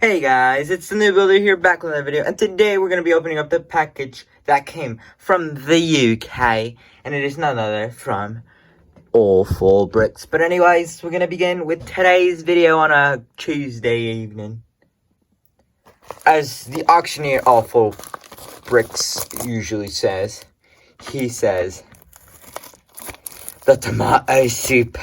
Hey guys, it's the New Builder here, back with another video, and today we're going to be opening up the package that came from the UK, and it is none other from All 4 Bricks. But anyways, we're going to begin with today's video on a Tuesday evening. As the auctioneer All 4 Bricks usually says, he says, the tomato soup.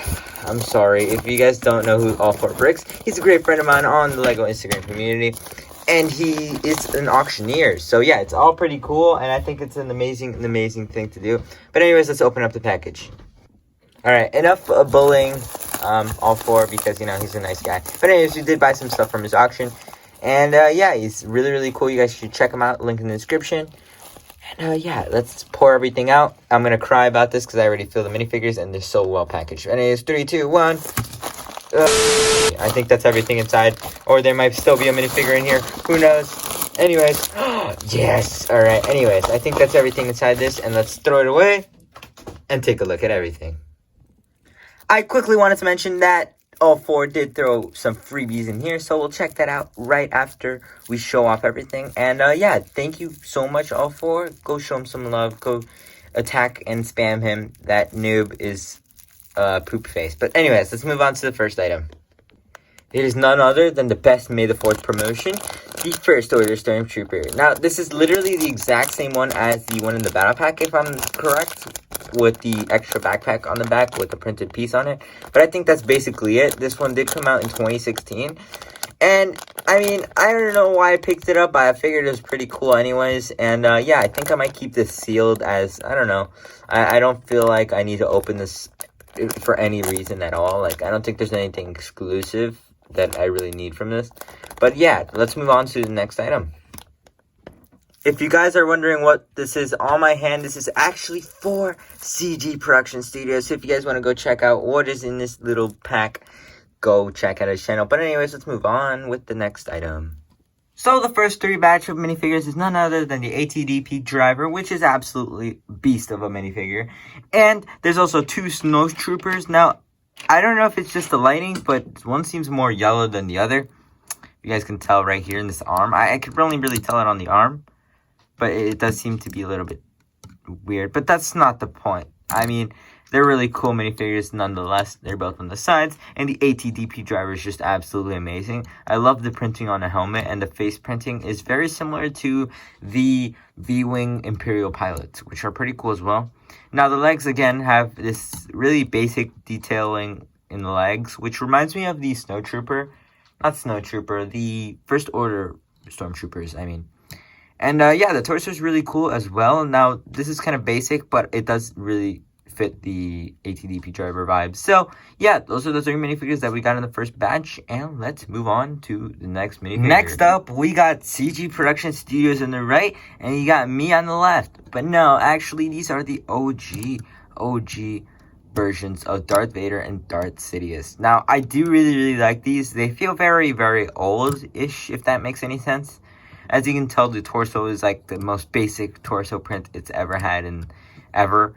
I'm sorry, if you guys don't know who All 4 Bricks, he's a great friend of mine on the LEGO Instagram community. And he is an auctioneer. So yeah, it's all pretty cool. And I think it's an amazing thing to do. But anyways, let's open up the package. Alright, enough of bullying All 4 because, you know, he's a nice guy. But anyways, we did buy some stuff from his auction. And yeah, he's really cool. You guys should check him out. Link in the description. And yeah, let's pour everything out. I'm going to cry about this because I already feel the minifigures and they're so well packaged. Anyways, 3, 2, 1. I think that's everything inside. Or there might still be a minifigure in here. Who knows? Anyways. Yes. Alright. Anyways, I think that's everything inside this. And let's throw it away. And take a look at everything. I quickly wanted to mention that All 4 did throw some freebies in here. So we'll check that out right after we show off everything. And yeah, thank you so much, All 4. Go show him some love. Go attack and spam him. That noob is poop face. But anyways, let's move on to the first item. It is none other than the best May the 4th promotion, the First Order Stormtrooper. Now, this is literally the exact same one as the one in the battle pack, if I'm correct, with the extra backpack on the back with the printed piece on it. But I think that's basically it. This one did come out in 2016. And, I mean, I don't know why I picked it up. I figured it was pretty cool anyways. And, yeah, I think I might keep this sealed as, I don't know. I don't feel like I need to open this for any reason at all. Like, I don't think there's anything exclusive that I really need from this. But yeah, let's move on to the next item. If you guys are wondering what this is on my hand, this is actually for CG Production Studios. So if you guys want to go check out what is in this little pack, go check out his channel. But anyways, let's move on with the next item. So the first 3 batch of minifigures is none other than the ATDP driver, which is absolutely beast of a minifigure. And there's also 2 snow troopers. Now, I don't know if it's just the lighting, but one seems more yellow than the other. You guys can tell right here in this arm. I could only really tell it on the arm, but it does seem to be a little bit weird. But that's not the point. I mean, they're really cool minifigures nonetheless. They're both on the sides. And the ATDP driver is just absolutely amazing. I love the printing on the helmet. And the face printing is very similar to the V-Wing Imperial pilots, which are pretty cool as well. Now, the legs, again, have this really basic detailing in the legs, which reminds me of the Snowtrooper. Not Snowtrooper, the First Order Stormtroopers, I mean. And, yeah, the torso is really cool as well. Now, this is kind of basic, but it does really fit the ATDP driver vibe. So, yeah, those are the 3 minifigures that we got in the first batch. And let's move on to the next minifigure. Next up, we got CG Production Studios on the right, and you got me on the left. But no, actually, these are the OG versions of Darth Vader and Darth Sidious. Now, I do really like these. They feel very old-ish, if that makes any sense. As you can tell, the torso is like the most basic torso print it's ever had in ever.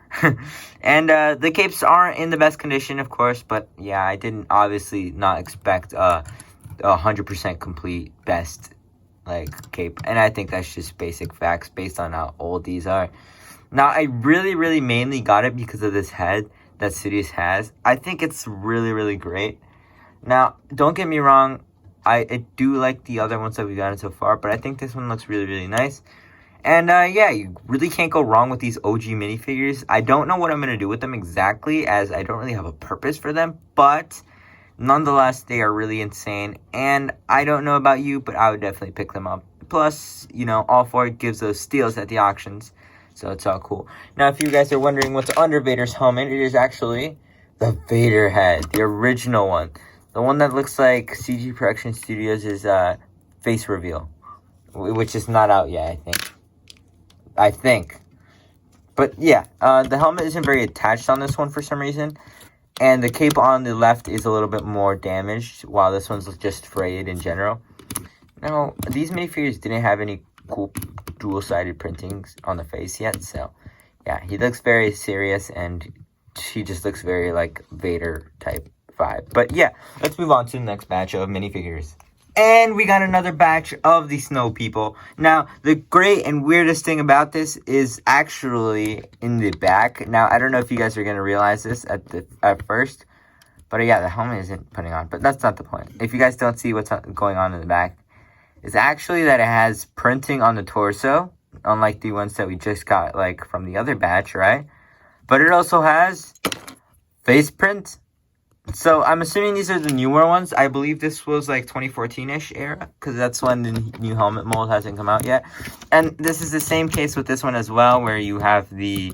And the capes aren't in the best condition, of course, but yeah, I didn't obviously not expect a 100% complete best like cape, and I think that's just basic facts based on how old these are. Now, I really mainly got it because of this head that Sidious has. I think it's really great. Now, don't get me wrong, I do like the other ones that we've gotten so far, but I think this one looks really nice. And, yeah, you really can't go wrong with these OG minifigures. I don't know what I'm going to do with them exactly, as I don't really have a purpose for them. But, nonetheless, they are really insane. And I don't know about you, but I would definitely pick them up. Plus, you know, All 4 gives those steals at the auctions. So, it's all cool. Now, if you guys are wondering what's under Vader's helmet, it is actually the Vader head. The original one. The one that looks like CG Production Studios' face reveal. Which is not out yet, I think. But yeah, the helmet isn't very attached on this one for some reason. And the cape on the left is a little bit more damaged, while this one's just frayed in general. Now, these minifigures didn't have any cool dual-sided printings on the face yet. So, yeah, he looks very serious, and he just looks very, like, Vader type vibe. But yeah, let's move on to the next batch of minifigures. And we got another batch of the snow people. Now, the great and weirdest thing about this is actually in the back. Now, I don't know if you guys are going to realize this at first. But yeah, the helmet isn't putting on. But that's not the point. If you guys don't see what's going on in the back, it's actually that it has printing on the torso. Unlike the ones that we just got, like, from the other batch, right? But it also has face print. So I'm assuming these are the newer ones. I believe this was like 2014-ish era, because that's when the new helmet mold hasn't come out yet. And this is the same case with this one as well, where you have the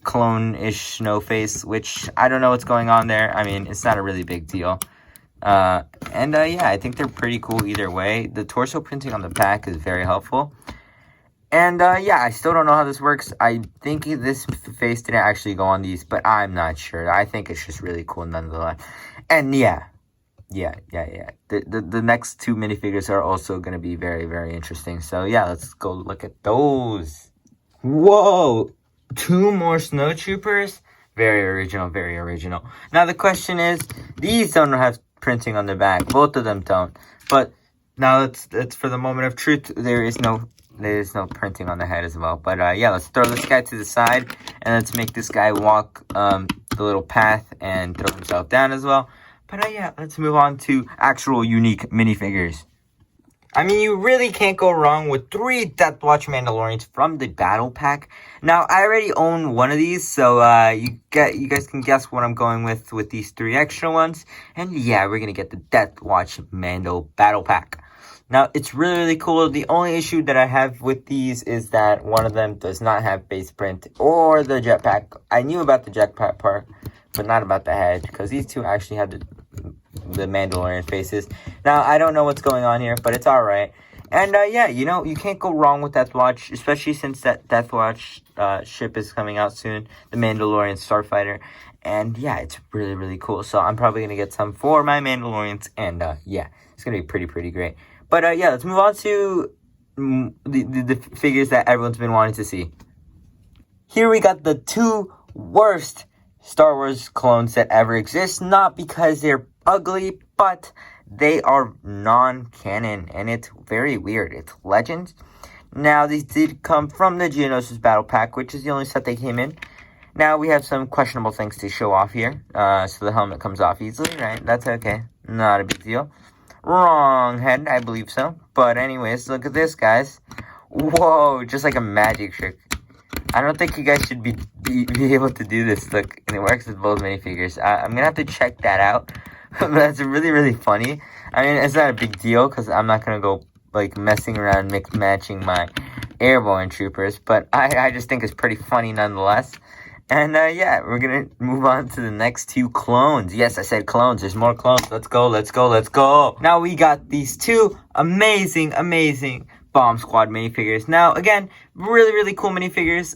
clone-ish snow face, which I don't know what's going on there. I mean, it's not a really big deal. Yeah, I think they're pretty cool either way. The torso printing on the back is very helpful. And, yeah, I still don't know how this works. I think this face didn't actually go on these, but I'm not sure. I think it's just really cool nonetheless. And, yeah. The next two minifigures are also going to be very, very interesting. So, yeah, let's go look at those. Whoa! 2 more snow troopers? Very original, very original. Now, the question is, these don't have printing on the back. Both of them don't. But, now, let's for the moment of truth, there is no printing on the head as well. But, yeah, let's throw this guy to the side. And let's make this guy walk the little path and throw himself down as well. But, yeah, let's move on to actual unique minifigures. I mean, you really can't go wrong with 3 Death Watch Mandalorians from the Battle Pack. Now, I already own one of these, so you guys can guess what I'm going with these 3 extra ones. And, yeah, we're going to get the Death Watch Mando Battle Pack. Now, it's really, really cool. The only issue that I have with these is that one of them does not have base print or the jetpack. I knew about the jetpack part, but not about the head, because these 2 actually have the Mandalorian faces. Now, I don't know what's going on here, but it's alright. And, yeah, you know, you can't go wrong with Death Watch, especially since that Death Watch ship is coming out soon, the Mandalorian Starfighter. And, yeah, it's really, really cool. So, I'm probably going to get some for my Mandalorians, and, yeah, it's going to be pretty great. But, yeah, let's move on to the figures that everyone's been wanting to see. Here we got the 2 worst Star Wars clones that ever exist. Not because they're ugly, but they are non-canon, and it's very weird. It's Legends. Now, these did come from the Geonosis Battle Pack, which is the only set they came in. Now, we have some questionable things to show off here. So the helmet comes off easily, right? That's okay. Not a big deal. Wrong head, I believe so. But anyways, look at this, guys. Whoa, just like a magic trick. I don't think you guys should be able to do this. Look, and it works with both minifigures. I'm going to have to check that out. But that's really, really funny. I mean, it's not a big deal, because I'm not going to go, like, messing around matching my airborne troopers. But I just think it's pretty funny nonetheless. And, yeah, we're going to move on to the next 2 clones. Yes, I said clones. There's more clones. Let's go. Now, we got these 2 amazing Bomb Squad minifigures. Now, again, really cool minifigures.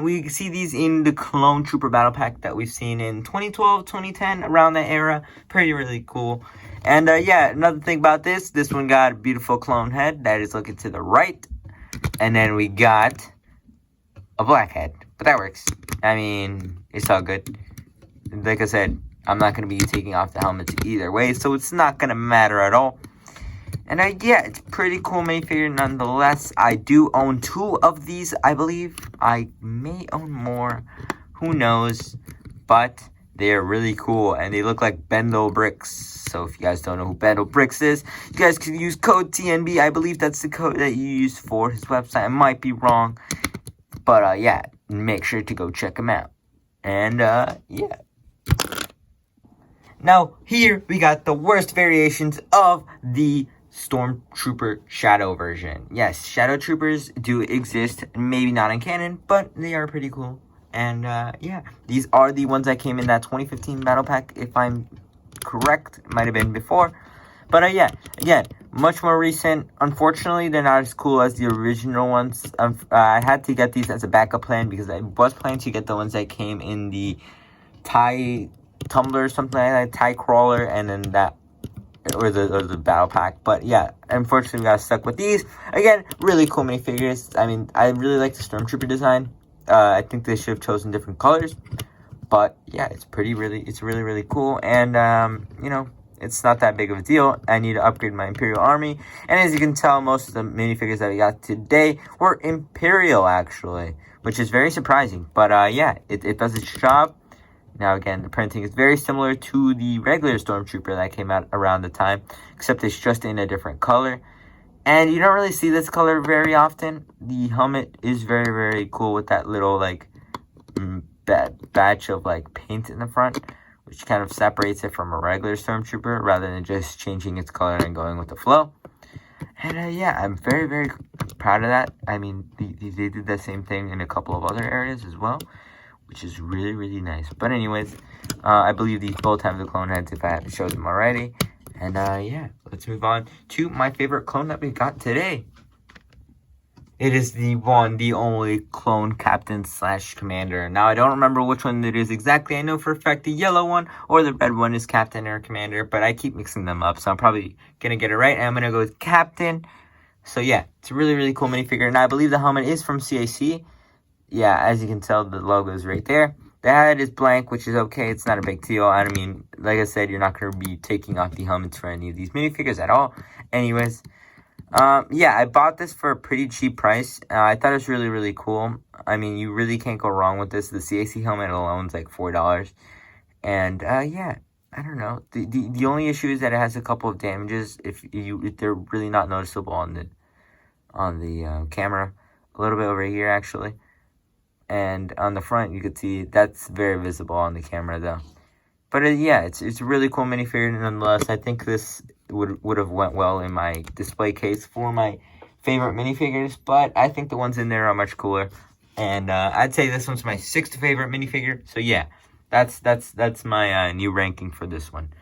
We see these in the Clone Trooper Battle Pack that we've seen in 2012, 2010, around that era. Really cool. And, yeah, another thing about this one got a beautiful clone head that is looking to the right. And then we got a black head. But that works. I mean, it's all good. Like I said, I'm not going to be taking off the helmets either way, so it's not going to matter at all. And, yeah, it's pretty cool minifigure nonetheless. I do own 2 of these, I believe. I may own more. Who knows? But they're really cool, and they look like Bendel bricks. So if you guys don't know who Bendel bricks is, you guys can use code TNB. I believe that's the code that you use for his website. I might be wrong. But, yeah, make sure to go check him out. And, yeah. Now, here we got the worst variations of the Stormtrooper Shadow version. Yes, Shadow Troopers do exist, maybe not in canon, but they are pretty cool. And, yeah, these are the ones that came in that 2015 Battle Pack, if I'm correct. It might have been before. But, yeah, again, much more recent. Unfortunately, they're not as cool as the original ones. I had to get these as a backup plan because I was planning to get the ones that came in the TIE Tumbler, something like that, TIE Crawler, and then that, or the Battle Pack. But, yeah, unfortunately, we got stuck with these. Again, really cool minifigures. I mean, I really like the Stormtrooper design. I think they should have chosen different colors. But, yeah, it's really, really cool. And, you know, it's not that big of a deal. I need to upgrade my Imperial army. And as you can tell, most of the minifigures that we got today were Imperial, actually, which is very surprising. But yeah, it does its job. Now, again, the printing is very similar to the regular Stormtrooper that came out around the time, except it's just in a different color. And you don't really see this color very often. The helmet is very, very cool with that little, like, batch of, like, paint in the front, which kind of separates it from a regular Stormtrooper rather than just changing its color and going with the flow. And, yeah, I'm very, very proud of that. I mean, they did the same thing in a couple of other areas as well, which is really, really nice. But anyways, I believe these both have the clone heads if I haven't showed them already. And, yeah, let's move on to my favorite clone that we got today. It is the one, the only clone captain / commander. Now, I don't remember which one it is exactly. I know for a fact the yellow one or the red one is captain or commander, but I keep mixing them up, so I'm probably going to get it right. And I'm going to go with captain. So, yeah, it's a really, really cool minifigure. And I believe the helmet is from CAC. Yeah, as you can tell, the logo is right there. The head is blank, which is okay. It's not a big deal. I mean, like I said, you're not going to be taking off the helmets for any of these minifigures at all. Anyways, yeah, I bought this for a pretty cheap price. I thought it was really, really cool. I mean, you really can't go wrong with this. The CAC helmet alone is like $4. And, yeah, I don't know. The only issue is that it has a couple of damages if they're really not noticeable on the camera. A little bit over here, actually. And on the front, you could see that's very visible on the camera, though. But yeah, it's a really cool minifigure nonetheless. I think this would have went well in my display case for my favorite minifigures. But I think the ones in there are much cooler. And I'd say this one's my 6th favorite minifigure. So yeah, that's my new ranking for this one.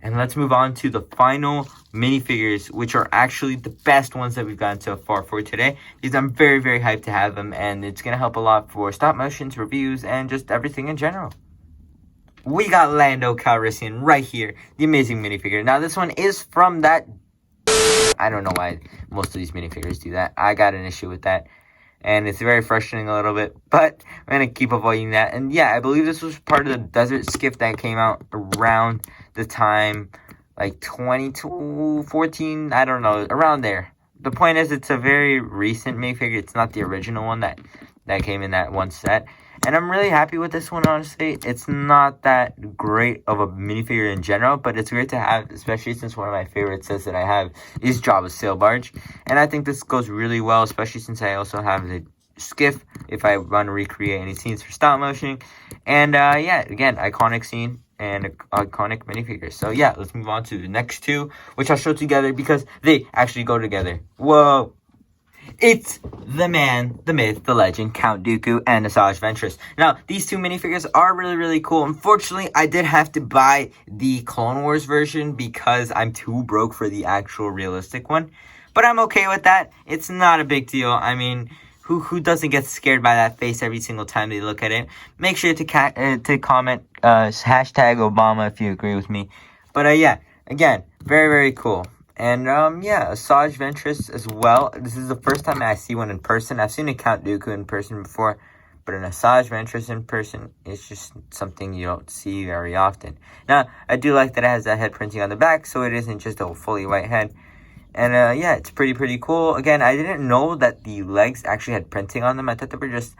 And let's move on to the final minifigures, which are actually the best ones that we've gotten so far for today. Because I'm very, very hyped to have them, and it's going to help a lot for stop motions, reviews, and just everything in general. We got Lando Calrissian right here, the amazing minifigure. Now, this one is from that... I don't know why most of these minifigures do that. I got an issue with that. And it's very frustrating a little bit, but I'm going to keep avoiding that. And yeah, I believe this was part of the Desert Skiff that came out around the time, like 2014, I don't know, around there. The point is, it's a very recent minifigure. It's not the original one that came in that one set. And I'm really happy with this one, honestly. It's not that great of a minifigure in general, but it's great to have, especially since one of my favorite sets that I have is Jabba's Sail Barge. And I think this goes really well, especially since I also have the skiff if I want to recreate any scenes for stop motion. And yeah, again, iconic scene and iconic minifigure. So yeah, let's move on to the next two, which I'll show together because they actually go together. Whoa! It's the man, the myth, the legend, Count Dooku and Asajj Ventress. Now, these two minifigures are really, really cool. Unfortunately, I did have to buy the Clone Wars version because I'm too broke for the actual realistic one. But I'm okay with that. It's not a big deal. I mean, who doesn't get scared by that face every single time they look at it? Make sure to comment hashtag Obama if you agree with me. But yeah, again, very, very cool. And, yeah, Asajj Ventress as well. This is the first time I see one in person. I've seen a Count Dooku in person before, but an Asajj Ventress in person is just something you don't see very often. Now, I do like that it has that head printing on the back, so it isn't just a fully white head. And, yeah, it's pretty cool. Again, I didn't know that the legs actually had printing on them. I thought they were just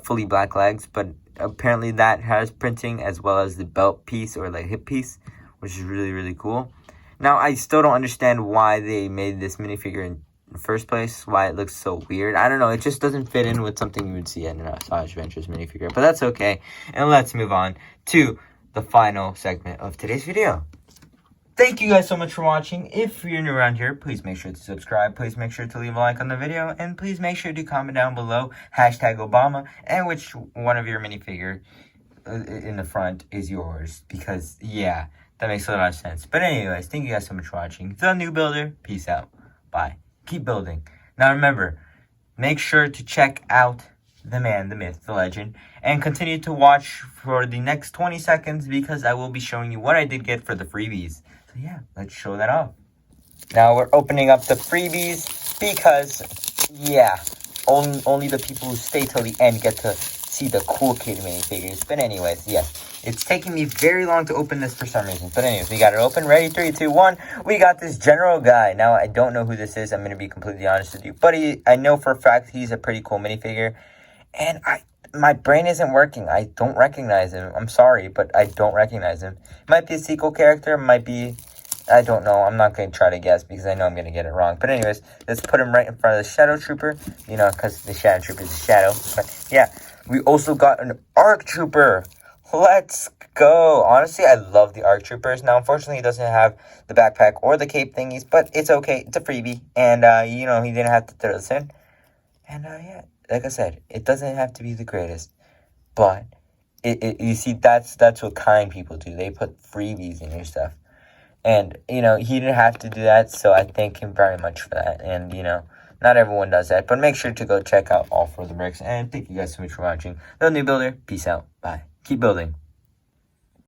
fully black legs, but apparently that has printing as well as the belt piece or the hip piece, which is really, really cool. Now, I still don't understand why they made this minifigure in the first place, why it looks so weird. I don't know, it just doesn't fit in with something you would see in an Asajj Ventress minifigure, but that's okay. And let's move on to the final segment of today's video. Thank you guys so much for watching. If you're new around here, please make sure to subscribe. Please make sure to leave a like on the video. And please make sure to comment down below hashtag Obama and which one of your minifigure in the front is yours. Because, yeah, that makes a lot of sense. But anyways, thank you guys so much for watching. The New Builder, peace out. Bye. Keep building. Now remember, make sure to check out the man, the myth, the legend, and continue to watch for the next 20 seconds because I will be showing you what I did get for the freebies. So yeah, let's show that off. Now we're opening up the freebies because, yeah, only the people who stay till the end get to see the cool kid minifigures. But anyways, yes, it's taking me very long to open this for some reason. But anyways, we got it open. Ready? 3, 2, 1. We got this general guy. Now, I don't know who this is. I'm going to be completely honest with you. But I know for a fact he's a pretty cool minifigure. And my brain isn't working. I don't recognize him. I'm sorry, but I don't recognize him. Might be a sequel character. Might be... I don't know. I'm not going to try to guess because I know I'm going to get it wrong. But anyways, let's put him right in front of the Shadow Trooper. You know, because the Shadow Trooper is a shadow. But yeah, we also got an ARC Trooper. Let's go. Honestly, I love the ARC Troopers. Now, unfortunately, he doesn't have the backpack or the cape thingies. But it's okay. It's a freebie. And, you know, he didn't have to throw this in. And, yeah, like I said, it doesn't have to be the greatest. But, you see, that's what kind people do. They put freebies in your stuff. And, you know, he didn't have to do that, so I thank him very much for that. And, you know, not everyone does that. But make sure to go check out all 4 of the bricks. And thank you guys so much for watching. The New Builder, peace out. Bye. Keep building.